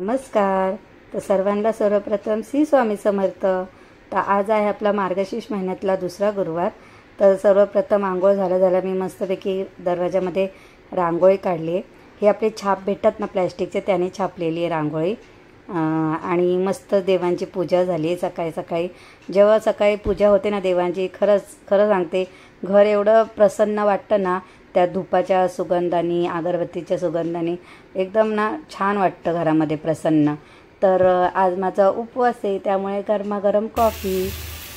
नमस्कार. तर सर्वांना सर्वप्रथम श्री स्वामी समर्थ. तर आज आहे आपला मार्गशीर्ष महिन्यातला दुसरा गुरुवार. तर सर्वप्रथम आंघोळ झालं मी मस्तपैकी दरवाजामध्ये रांगोळी काढली आहे. हे आपले छाप भेटतात ना प्लॅस्टिकचे, त्याने छापलेली आहे रांगोळी. आणि मस्त देवांची पूजा झाली आहे सकाळी. जेव्हा सकाळी पूजा होते ना देवांची, खरं सांगते घर एवढं प्रसन्न वाटतं ना, त्या धुपाच्या सुगंधाने, अगरबत्तीच्या सुगंधाने एकदम ना छान वाटतं घरामध्ये प्रसन्न. तर आज माझा उपवास आहे, त्यामुळे गरमागरम कॉफी.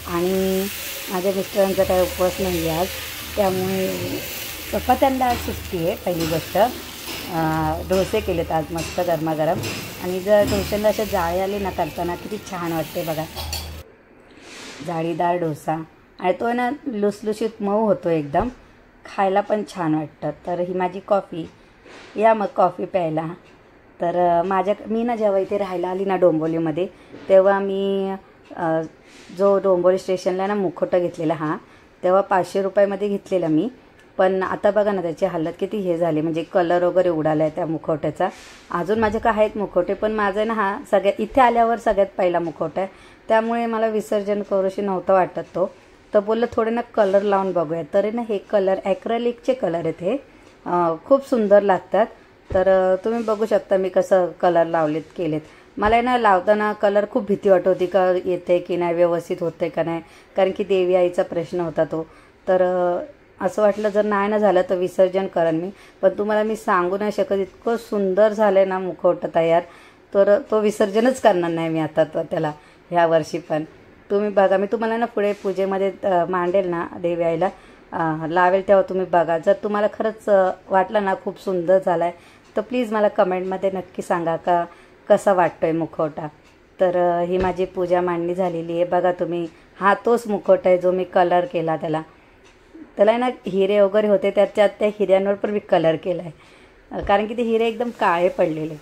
आणि माझ्या मिस्टरांचा काही उपवास नाही आज, त्यामुळे चपात्यांना आज सुट्टी आहे. पहिली गोष्ट डोसे केलेत आज मस्त गरमागरम. आणि जर डोश्यांना अशा जाळी आली ना करताना किती छान वाटते बघा, जाळीदार डोसा. आणि तो ना लुसलुशीत मऊ होतो एकदम, खायला पण छान वाटतं. तर ही माझी कॉफी. या मग कॉफी प्यायला. तर मी ना जेव्हा इथे राहायला आली ना डोंबिवलीमध्ये, तेव्हा मी जो डोंबिवली स्टेशनला ना मुखवटा घेतलेला, तेव्हा 500 रुपयामध्ये घेतलेला मी. पण आता बघा ना त्याची हालत किती हे झाली, म्हणजे कलर वगैरे उडाला आहे त्या मुखवट्याचा. अजून माझ्याकडे आहेत मुखवटे, पण माझं ना इथे आल्यावर सगळ्यात पहिला मुखवटा आहे, त्यामुळे मला विसर्जन करूशी नव्हतं वाटत तो. तर बोललं थोडे ना कलर लावून बघूया. तर ना हे कलर ॲक्रेलिकचे कलर आहेत, हे खूप सुंदर लागतात. तर तुम्ही बघू शकता मी कसं कलर केलेत. मला ना लावताना कलर खूप भीती वाटत होती का येते की नाही, व्यवस्थित होते का नाही, कारण की देवी आईचा प्रश्न होता तो. तर असं वाटलं जर नाही ना झालं तर विसर्जन करेन मी. पण तुम्हाला मी सांगू नाही शकत, इतकं सुंदर झालं आहे ना मुखवटा तयार. तर तो विसर्जनच करणार नाही मी आता त्याला ह्या वर्षी. पण तुम्ही बघा, मी तुम्हाला ना पुढे पूजेमध्ये मांडेल ना देवी आईला लावेल, तेव्हा तुम्ही बघा. जर तुम्हाला खरंच वाटलं ना खूप सुंदर झाला आहे, तर प्लीज मला कमेंटमध्ये नक्की सांगा का कसा वाटतो आहे मुखवटा. तर ही माझी पूजा मांडणी झालेली आहे बघा तुम्ही. तोच मुखवटा आहे जो मी कलर केला त्याला ना हिरे वगैरे होते, त्या हिऱ्यांवर पण मी कलर केला आहे, कारण की ते हिरे एकदम काळे पडलेले.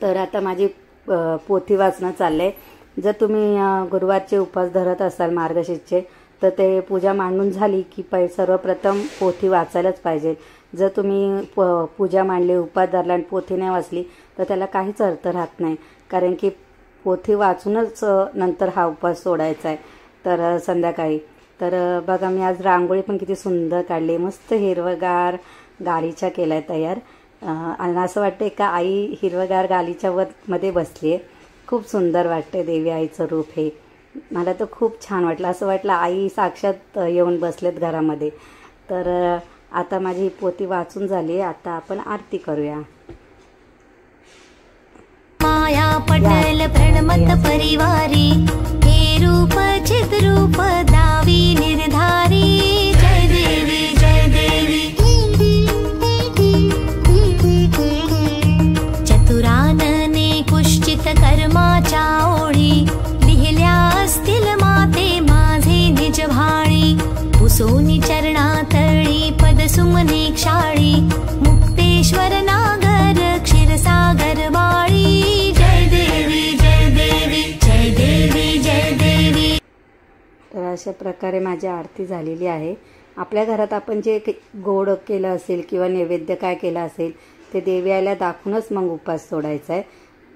तर आता माझी पोथी वाचणं चाललं आहे. जर तुम्ही गुरुवारचे उपवास धरत असाल मार्गशीर्षचे, तर ते पूजा मांडून झाली की सर्वप्रथम पोथी वाचायलाच पाहिजे. जर तुम्ही पूजा मांडली, उपवास धरला आणि पोथी नाही वाचली, तर त्याला काहीच अर्थ राहत नाही, कारण की पोथी वाचूनच नंतर हा उपवास सोडायचा आहे. तर संध्याकाळी तर बघा मी आज रांगोळी पण किती सुंदर काढली, मस्त हिरवगार गालीचा केला आहे तयार. आणि असं वाटतं का आई हिरवगार गालीच्या मध्ये बसली आहे. खूप सुंदर वाटते देवी आईचं रूप हे. मला तर खूप छान वाटलं, असं वाटलं आई साक्षात येऊन बसलेत घरामध्ये. तर आता माझी पोथी वाचून झाली, आता आपण आरती करूया. माया पटल प्रणमत परिवारी, हे रूप चिद्रूप दावी निर्धारी. जय देवी जय देवी. चतुरानने कुश्चित कर्माच्या ओळी, लिहिल्या असतील माते माझे निज भाळी. पुसोनी चरणातळी पद सुमने क्षाळी, मुक्तेश्वर नागर क्षीरसागर वाळी. जय देवी जय देवी जय देवी जय देवी. तर अशा प्रकारे माझी आरती झालेली आहे. आपल्या घरात आपण जे गोड केलं असेल किंवा नैवेद्य काय केलं असेल, ते देवी आईला दाखवूनच मग उपवास सोडायचा आहे.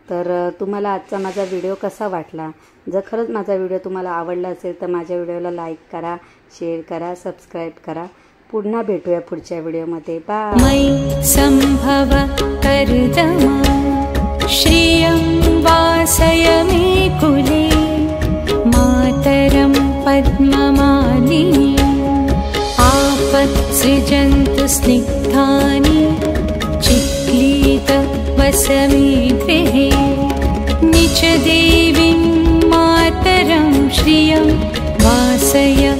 तर तुम्हाला आजचा माझा व्हिडिओ कसा वाटला? जर खरंच माझा व्हिडिओ तुम्हाला आवडला असेल तर माझ्या व्हिडिओला लाईक करा, शेअर करा, सबस्क्राईब करा. पुन्हा भेटूया पुढच्या व्हिडिओमध्ये. बाय. मयि संभव कर्दमा, श्रियं वासय मे कुले. मातरं पद्ममालिनी, आपत्सृजन्तु स्निग्धानि. चिक्लीत वसमे गृहे, निच देवीं मातरं श्रियं वासय